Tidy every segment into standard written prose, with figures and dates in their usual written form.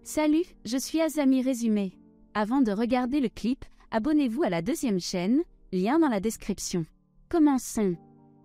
Salut, je suis Azami Résumé. Avant de regarder le clip, abonnez-vous à la deuxième chaîne, lien dans la description. Commençons.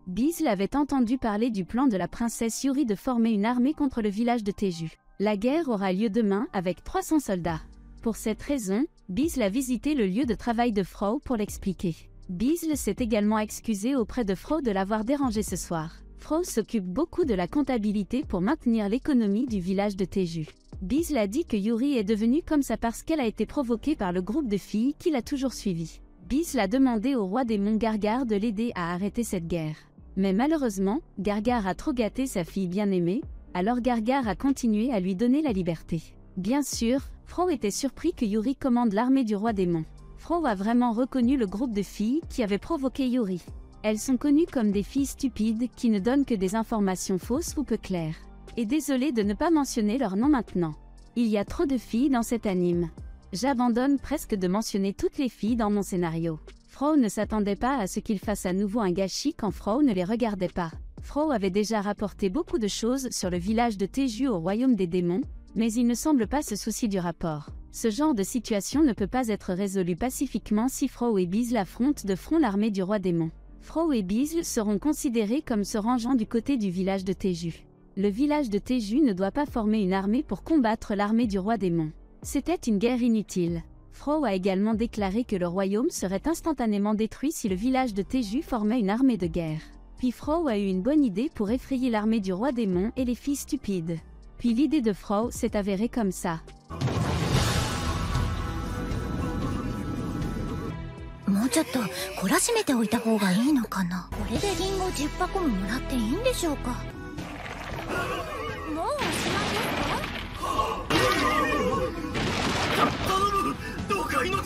Beazle avait entendu parler du plan de la princesse Yuri de former une armée contre le village de Teju. La guerre aura lieu demain avec 300 soldats. Pour cette raison, Beazle a visité le lieu de travail de Frow pour l'expliquer. Beazle s'est également excusé auprès de Frow de l'avoir dérangé ce soir. Frow s'occupe beaucoup de la comptabilité pour maintenir l'économie du village de Teju. Beazle a dit que Yuri est devenue comme ça parce qu'elle a été provoquée par le groupe de filles qui l'a toujours suivie. Beazle a demandé au roi démon Gargar de l'aider à arrêter cette guerre. Mais malheureusement, Gargar a trop gâté sa fille bien-aimée, alors Gargar a continué à lui donner la liberté. Bien sûr, Frow était surpris que Yuri commande l'armée du roi démon. Frow a vraiment reconnu le groupe de filles qui avait provoqué Yuri. Elles sont connues comme des filles stupides qui ne donnent que des informations fausses ou peu claires. Et désolé de ne pas mentionner leur nom maintenant. Il y a trop de filles dans cet anime. J'abandonne presque de mentionner toutes les filles dans mon scénario. Frow ne s'attendait pas à ce qu'il fasse à nouveau un gâchis quand Frow ne les regardait pas. Frow avait déjà rapporté beaucoup de choses sur le village de Teju au royaume des démons, mais il ne semble pas se soucier du rapport. Ce genre de situation ne peut pas être résolu pacifiquement si Frow et Beazle affrontent de front l'armée du roi démon. Frow et Beazle seront considérés comme se rangeant du côté du village de Teju. Le village de Teju ne doit pas former une armée pour combattre l'armée du roi démon. C'était une guerre inutile. Frow a également déclaré que le royaume serait instantanément détruit si le village de Teju formait une armée de guerre. Puis Frow a eu une bonne idée pour effrayer l'armée du roi démon et les filles stupides. Puis l'idée de Frow s'est avérée comme ça. もうちょっと懲らしめておいた方がいいのかな。これでリンゴ10箱ももらっていいんでしょうか。もうおしまいです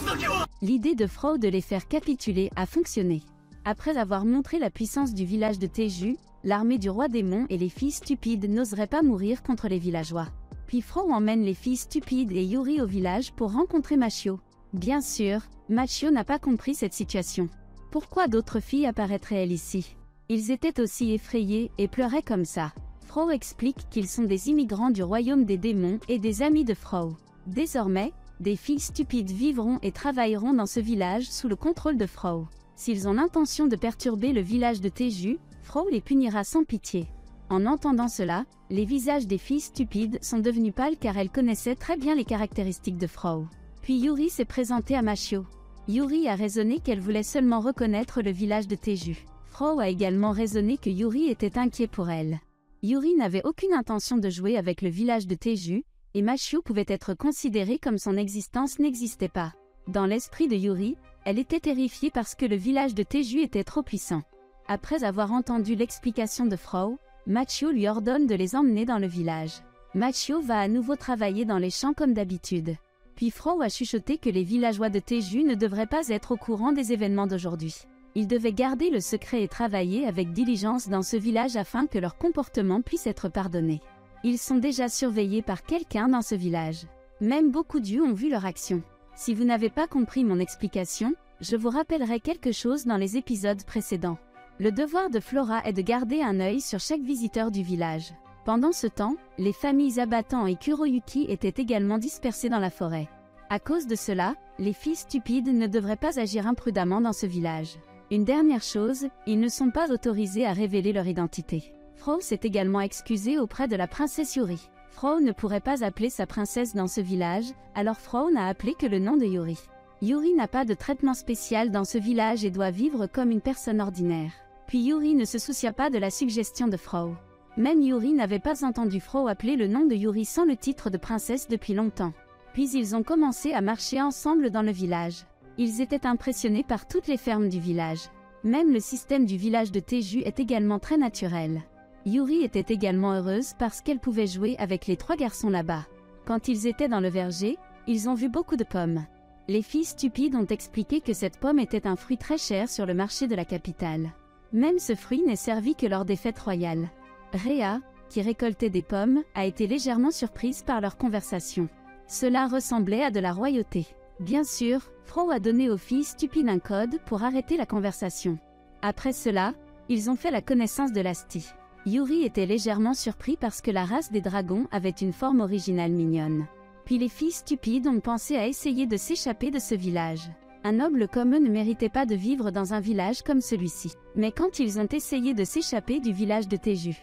か。 L'idée de Frow de les faire capituler a fonctionné. Après avoir montré la puissance du village de Teju, l'armée du roi démon et les filles stupides n'oseraient pas mourir contre les villageois. Puis Frow emmène les filles stupides et Yuri au village pour rencontrer Machio. Bien sûr, Machio n'a pas compris cette situation. Pourquoi d'autres filles apparaîtraient-elles ici? Ils étaient aussi effrayés et pleuraient comme ça. Frow explique qu'ils sont des immigrants du royaume des démons et des amis de Frow. Désormais, des filles stupides vivront et travailleront dans ce village sous le contrôle de Frow. S'ils ont l'intention de perturber le village de Teju, Frow les punira sans pitié. En entendant cela, les visages des filles stupides sont devenus pâles car elles connaissaient très bien les caractéristiques de Frow. Puis Yuri s'est présentée à Machio. Yuri a raisonné qu'elle voulait seulement reconnaître le village de Teju. Frow a également raisonné que Yuri était inquiet pour elle. Yuri n'avait aucune intention de jouer avec le village de Teju, et Machio pouvait être considérée comme son existence n'existait pas. Dans l'esprit de Yuri, elle était terrifiée parce que le village de Teju était trop puissant. Après avoir entendu l'explication de Frow, Machio lui ordonne de les emmener dans le village. Machio va à nouveau travailler dans les champs comme d'habitude. Puis Frow a chuchoté que les villageois de Teju ne devraient pas être au courant des événements d'aujourd'hui. Ils devaient garder le secret et travailler avec diligence dans ce village afin que leur comportement puisse être pardonné. Ils sont déjà surveillés par quelqu'un dans ce village. Même beaucoup d'yeux ont vu leur action. Si vous n'avez pas compris mon explication, je vous rappellerai quelque chose dans les épisodes précédents. Le devoir de Flora est de garder un œil sur chaque visiteur du village. Pendant ce temps, les familles Abattant et Kuroyuki étaient également dispersées dans la forêt. À cause de cela, les filles stupides ne devraient pas agir imprudemment dans ce village. Une dernière chose, ils ne sont pas autorisés à révéler leur identité. Frow s'est également excusé auprès de la princesse Yuri. Frow ne pourrait pas appeler sa princesse dans ce village, alors Frow n'a appelé que le nom de Yuri. Yuri n'a pas de traitement spécial dans ce village et doit vivre comme une personne ordinaire. Puis Yuri ne se soucia pas de la suggestion de Frow. Même Yuri n'avait pas entendu Frow appeler le nom de Yuri sans le titre de princesse depuis longtemps. Puis ils ont commencé à marcher ensemble dans le village. Ils étaient impressionnés par toutes les fermes du village. Même le système du village de Teju est également très naturel. Yuri était également heureuse parce qu'elle pouvait jouer avec les 3 garçons là-bas. Quand ils étaient dans le verger, ils ont vu beaucoup de pommes. Les filles stupides ont expliqué que cette pomme était un fruit très cher sur le marché de la capitale. Même ce fruit n'est servi que lors des fêtes royales. Rhea, qui récoltait des pommes, a été légèrement surprise par leur conversation. Cela ressemblait à de la royauté. Bien sûr, Frow a donné aux filles stupides un code pour arrêter la conversation. Après cela, ils ont fait la connaissance de Lasti. Yuri était légèrement surpris parce que la race des dragons avait une forme originale mignonne. Puis les filles stupides ont pensé à essayer de s'échapper de ce village. Un noble comme eux ne méritait pas de vivre dans un village comme celui-ci. Mais quand ils ont essayé de s'échapper du village de Teju,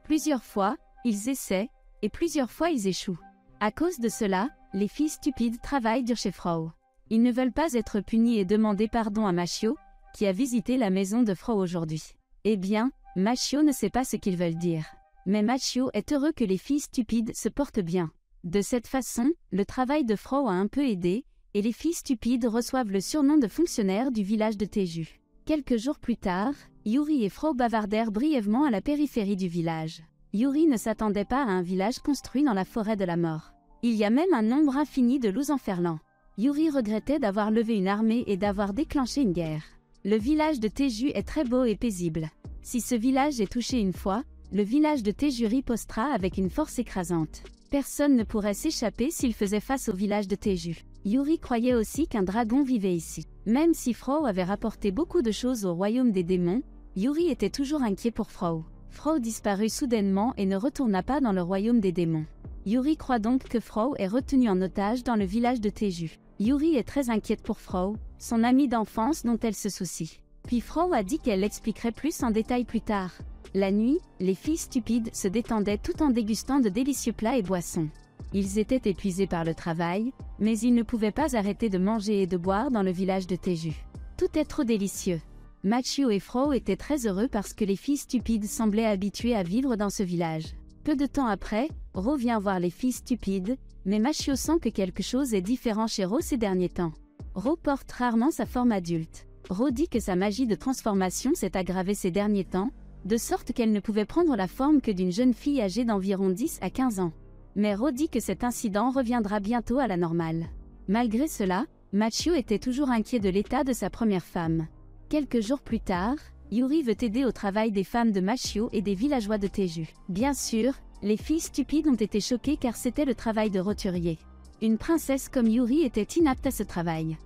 plusieurs fois, ils essaient, et plusieurs fois ils échouent. À cause de cela, les filles stupides travaillent dur chez Frau. Ils ne veulent pas être punis et demander pardon à Machio, qui a visité la maison de Frau aujourd'hui. Eh bien, Machio ne sait pas ce qu'ils veulent dire. Mais Machio est heureux que les filles stupides se portent bien. De cette façon, le travail de Frau a un peu aidé, et les filles stupides reçoivent le surnom de fonctionnaires du village de Teju. Quelques jours plus tard, Yuri et Frau bavardèrent brièvement à la périphérie du village. Yuri ne s'attendait pas à un village construit dans la forêt de la mort. Il y a même un nombre infini de loups enferlants. Yuri regrettait d'avoir levé une armée et d'avoir déclenché une guerre. Le village de Teju est très beau et paisible. Si ce village est touché une fois, le village de Teju ripostera avec une force écrasante. Personne ne pourrait s'échapper s'il faisait face au village de Teju. Yuri croyait aussi qu'un dragon vivait ici. Même si Frau avait rapporté beaucoup de choses au royaume des démons, Yuri était toujours inquiet pour Frau. Frau disparut soudainement et ne retourna pas dans le royaume des démons. Yuri croit donc que Frau est retenue en otage dans le village de Teju. Yuri est très inquiète pour Frau, son amie d'enfance dont elle se soucie. Puis Frau a dit qu'elle l'expliquerait plus en détail plus tard. La nuit, les filles stupides se détendaient tout en dégustant de délicieux plats et boissons. Ils étaient épuisés par le travail, mais ils ne pouvaient pas arrêter de manger et de boire dans le village de Teju. Tout est trop délicieux. Machio et Frau étaient très heureux parce que les filles stupides semblaient habituées à vivre dans ce village. Peu de temps après, Ro vient voir les filles stupides, mais Machio sent que quelque chose est différent chez Ro ces derniers temps. Ro porte rarement sa forme adulte. Ro dit que sa magie de transformation s'est aggravée ces derniers temps, de sorte qu'elle ne pouvait prendre la forme que d'une jeune fille âgée d'environ 10 à 15 ans. Mais Ro dit que cet incident reviendra bientôt à la normale. Malgré cela, Machio était toujours inquiet de l'état de sa première femme. Quelques jours plus tard, Yuri veut aider au travail des femmes de Machio et des villageois de Teju. Bien sûr, les filles stupides ont été choquées car c'était le travail de roturier. Une princesse comme Yuri était inapte à ce travail.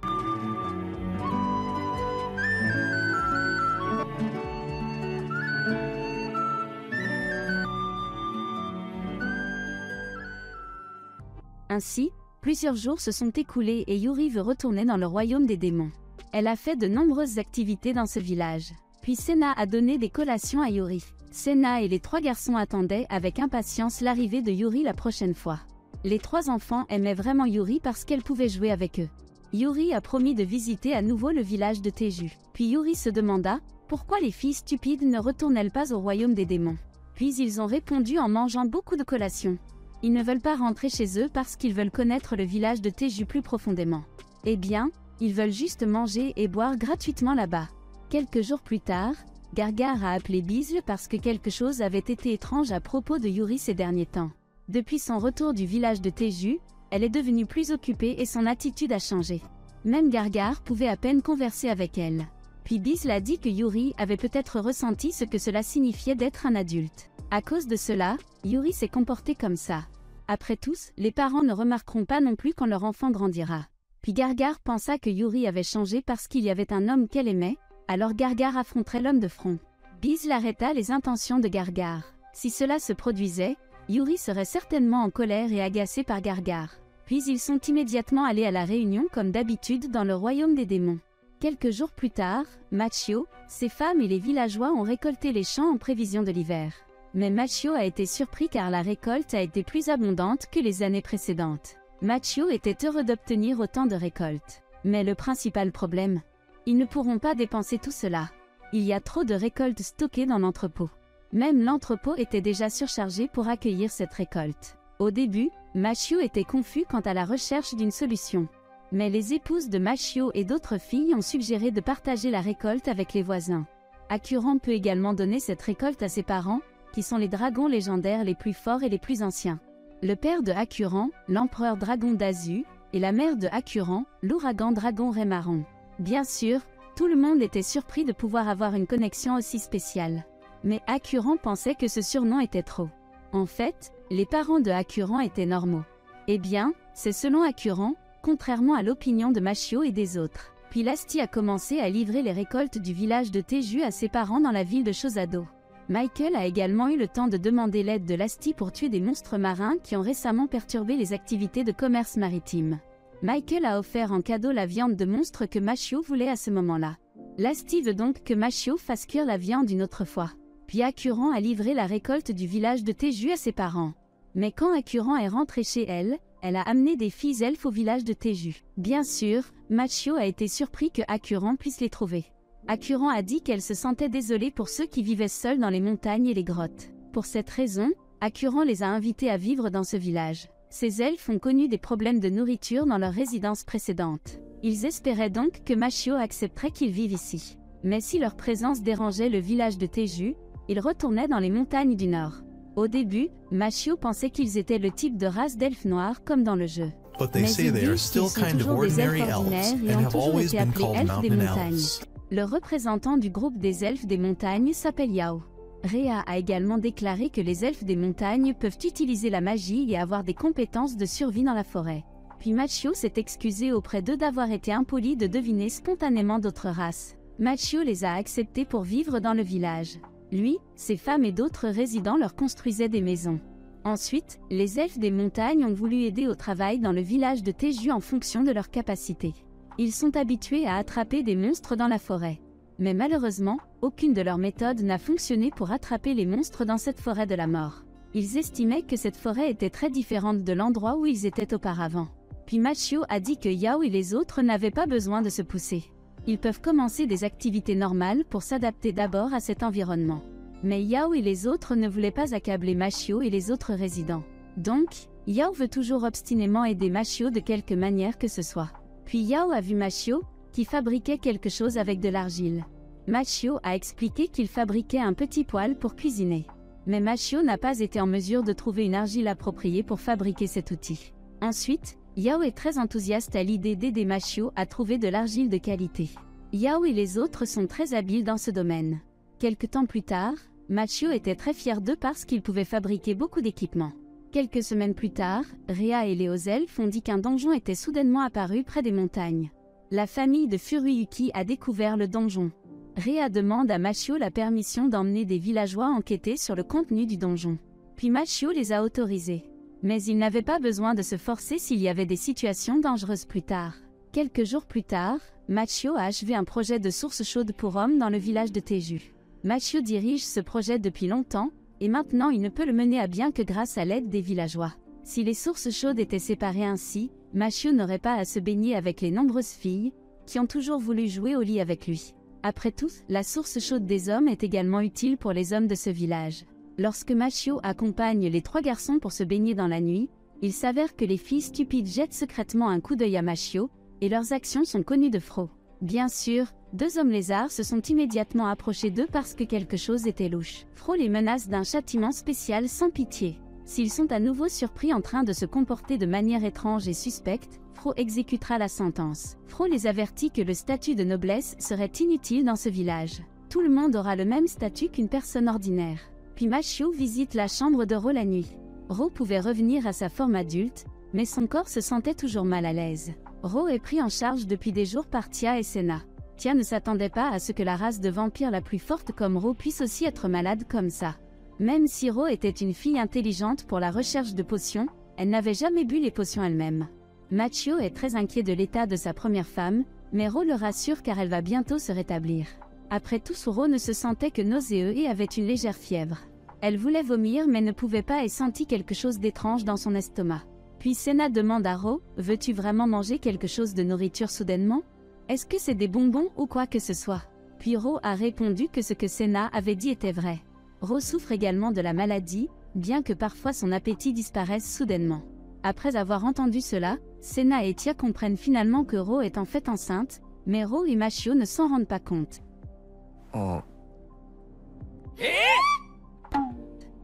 Ainsi, plusieurs jours se sont écoulés et Yuri veut retourner dans le royaume des démons. Elle a fait de nombreuses activités dans ce village. Puis Sena a donné des collations à Yuri. Sena et les 3 garçons attendaient avec impatience l'arrivée de Yuri la prochaine fois. Les 3 enfants aimaient vraiment Yuri parce qu'elle pouvait jouer avec eux. Yuri a promis de visiter à nouveau le village de Teju. Puis Yuri se demanda pourquoi les filles stupides ne retournent-elles pas au royaume des démons. Puis ils ont répondu en mangeant beaucoup de collations. Ils ne veulent pas rentrer chez eux parce qu'ils veulent connaître le village de Teju plus profondément. Eh bien, ils veulent juste manger et boire gratuitement là-bas. Quelques jours plus tard, Gargar a appelé Bisle parce que quelque chose avait été étrange à propos de Yuri ces derniers temps. Depuis son retour du village de Teju, elle est devenue plus occupée et son attitude a changé. Même Gargar pouvait à peine converser avec elle. Puis Bisle a dit que Yuri avait peut-être ressenti ce que cela signifiait d'être un adulte. À cause de cela, Yuri s'est comporté comme ça. Après tout, les parents ne remarqueront pas non plus quand leur enfant grandira. Puis Gargar pensa que Yuri avait changé parce qu'il y avait un homme qu'elle aimait, alors Gargar affronterait l'homme de front. Bisle arrêta les intentions de Gargar. Si cela se produisait, Yuri serait certainement en colère et agacé par Gargar. Puis ils sont immédiatement allés à la réunion comme d'habitude dans le royaume des démons. Quelques jours plus tard, Machio, ses femmes et les villageois ont récolté les champs en prévision de l'hiver. Mais Machio a été surpris car la récolte a été plus abondante que les années précédentes. Machio était heureux d'obtenir autant de récoltes. Mais le principal problème, ils ne pourront pas dépenser tout cela. Il y a trop de récoltes stockées dans l'entrepôt. Même l'entrepôt était déjà surchargé pour accueillir cette récolte. Au début, Machio était confus quant à la recherche d'une solution. Mais les épouses de Machio et d'autres filles ont suggéré de partager la récolte avec les voisins. Akuran peut également donner cette récolte à ses parents, qui sont les dragons légendaires les plus forts et les plus anciens. Le père de Akuran, l'empereur dragon d'Azu, et la mère de Akuran, l'ouragan dragon Rémaron. Bien sûr, tout le monde était surpris de pouvoir avoir une connexion aussi spéciale. Mais Akuran pensait que ce surnom était trop. En fait, les parents de Akuran étaient normaux. Eh bien, c'est selon Akuran, contrairement à l'opinion de Machio et des autres. Puis Lasti a commencé à livrer les récoltes du village de Teju à ses parents dans la ville de Shosado. Michael a également eu le temps de demander l'aide de Lasti pour tuer des monstres marins qui ont récemment perturbé les activités de commerce maritime. Michael a offert en cadeau la viande de monstre que Mashio voulait à ce moment-là. Lasti veut donc que Mashio fasse cuire la viande une autre fois. Puis Akuran a livré la récolte du village de Teju à ses parents. Mais quand Akuran est rentrée chez elle a amené des filles elfes au village de Teju. Bien sûr, Mashio a été surpris que Akuran puisse les trouver. Akuran a dit qu'elle se sentait désolée pour ceux qui vivaient seuls dans les montagnes et les grottes. Pour cette raison, Akuran les a invités à vivre dans ce village. Ces elfes ont connu des problèmes de nourriture dans leur résidence précédente. Ils espéraient donc que Mashio accepterait qu'ils vivent ici. Mais si leur présence dérangeait le village de Teju, ils retournaient dans les montagnes du nord. Au début, Mashio pensait qu'ils étaient le type de race d'elfes noirs comme dans le jeu. Mais ils disent qu'ils sont toujours des elfes ordinaires et ont toujours été appelés elfes des montagnes. Le représentant du groupe des elfes des montagnes s'appelle Yao. Rhea a également déclaré que les elfes des montagnes peuvent utiliser la magie et avoir des compétences de survie dans la forêt. Puis Mashio s'est excusé auprès d'eux d'avoir été impoli de deviner spontanément d'autres races. Mashio les a acceptés pour vivre dans le village. Lui, ses femmes et d'autres résidents leur construisaient des maisons. Ensuite, les elfes des montagnes ont voulu aider au travail dans le village de Teju en fonction de leurs capacités. Ils sont habitués à attraper des monstres dans la forêt. Mais malheureusement, aucune de leurs méthodes n'a fonctionné pour attraper les monstres dans cette forêt de la mort. Ils estimaient que cette forêt était très différente de l'endroit où ils étaient auparavant. Puis Mashio a dit que Yao et les autres n'avaient pas besoin de se pousser. Ils peuvent commencer des activités normales pour s'adapter d'abord à cet environnement. Mais Yao et les autres ne voulaient pas accabler Mashio et les autres résidents. Donc, Yao veut toujours obstinément aider Mashio de quelque manière que ce soit. Puis Yao a vu Mashio, qui fabriquait quelque chose avec de l'argile. Mashio a expliqué qu'il fabriquait un petit poêle pour cuisiner. Mais Mashio n'a pas été en mesure de trouver une argile appropriée pour fabriquer cet outil. Ensuite, Yao est très enthousiaste à l'idée d'aider Mashio à trouver de l'argile de qualité. Yao et les autres sont très habiles dans ce domaine. Quelque temps plus tard, Mashio était très fier d'eux parce qu'ils pouvaient fabriquer beaucoup d'équipements. Quelques semaines plus tard, Rhea et les hauts elfes ont dit qu'un donjon était soudainement apparu près des montagnes. La famille de Furuyuki a découvert le donjon. Rhea demande à Mashio la permission d'emmener des villageois enquêter sur le contenu du donjon. Puis Mashio les a autorisés. Mais ils n'avaient pas besoin de se forcer s'il y avait des situations dangereuses plus tard. Quelques jours plus tard, Mashio a achevé un projet de source chaude pour hommes dans le village de Teju. Mashio dirige ce projet depuis longtemps, et maintenant il ne peut le mener à bien que grâce à l'aide des villageois. Si les sources chaudes étaient séparées ainsi, Mashio n'aurait pas à se baigner avec les nombreuses filles, qui ont toujours voulu jouer au lit avec lui. Après tout, la source chaude des hommes est également utile pour les hommes de ce village. Lorsque Mashio accompagne les 3 garçons pour se baigner dans la nuit, il s'avère que les filles stupides jettent secrètement un coup d'œil à Mashio, et leurs actions sont connues de Fro. Bien sûr, 2 hommes lézards se sont immédiatement approchés d'eux parce que quelque chose était louche. Fro les menace d'un châtiment spécial sans pitié. S'ils sont à nouveau surpris en train de se comporter de manière étrange et suspecte, Fro exécutera la sentence. Fro les avertit que le statut de noblesse serait inutile dans ce village. Tout le monde aura le même statut qu'une personne ordinaire. Puis Mashio visite la chambre de Ro la nuit. Ro pouvait revenir à sa forme adulte, mais son corps se sentait toujours mal à l'aise. Ro est pris en charge depuis des jours par Tia et Senna. Tia ne s'attendait pas à ce que la race de vampires la plus forte comme Ro puisse aussi être malade comme ça. Même si Ro était une fille intelligente pour la recherche de potions, elle n'avait jamais bu les potions elle-même. Mashio est très inquiet de l'état de sa première femme, mais Ro le rassure car elle va bientôt se rétablir. Après tout, Ro ne se sentait que nauséeux et avait une légère fièvre. Elle voulait vomir mais ne pouvait pas et sentit quelque chose d'étrange dans son estomac. Puis Senna demande à Ro, « Veux-tu vraiment manger quelque chose de nourriture soudainement? Est-ce que c'est des bonbons ou quoi que ce soit ?» Puis Ro a répondu que ce que Senna avait dit était vrai. Ro souffre également de la maladie, bien que parfois son appétit disparaisse soudainement. Après avoir entendu cela, Senna et Tia comprennent finalement que Ro est en fait enceinte, mais Ro et Mashio ne s'en rendent pas compte.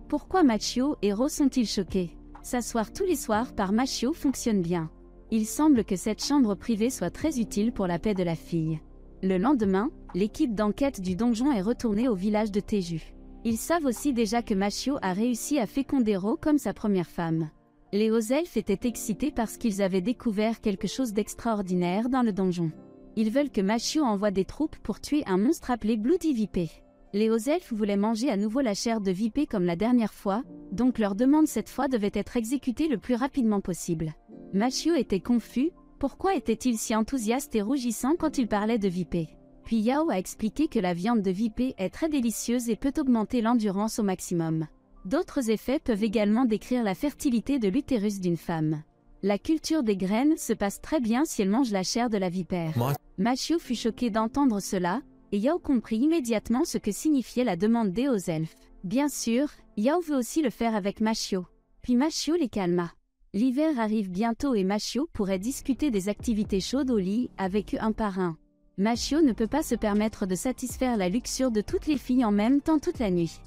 Pourquoi Mashio et Ro sont-ils choqués? S'asseoir tous les soirs par Mashio fonctionne bien. Il semble que cette chambre privée soit très utile pour la paix de la fille. Le lendemain, l'équipe d'enquête du donjon est retournée au village de Teju. Ils savent aussi déjà que Mashio a réussi à féconder Ro comme sa première femme. Les hauts elfes étaient excités parce qu'ils avaient découvert quelque chose d'extraordinaire dans le donjon. Ils veulent que Machio envoie des troupes pour tuer un monstre appelé Bloody Vipé. Les hauts elfes voulaient manger à nouveau la chair de Vipé comme la dernière fois, donc leur demande cette fois devait être exécutée le plus rapidement possible. Machio était confus, pourquoi était-il si enthousiaste et rougissant quand il parlait de Vipé? Puis Yao a expliqué que la viande de Vipé est très délicieuse et peut augmenter l'endurance au maximum. D'autres effets peuvent également décrire la fertilité de l'utérus d'une femme. La culture des graines se passe très bien si elle mange la chair de la vipère. Machio fut choqué d'entendre cela, et Yao comprit immédiatement ce que signifiait la demande des hauts elfes. Bien sûr, Yao veut aussi le faire avec Machio. Puis Machio les calma. L'hiver arrive bientôt et Machio pourrait discuter des activités chaudes au lit avec eux un par un. Machio ne peut pas se permettre de satisfaire la luxure de toutes les filles en même temps toute la nuit.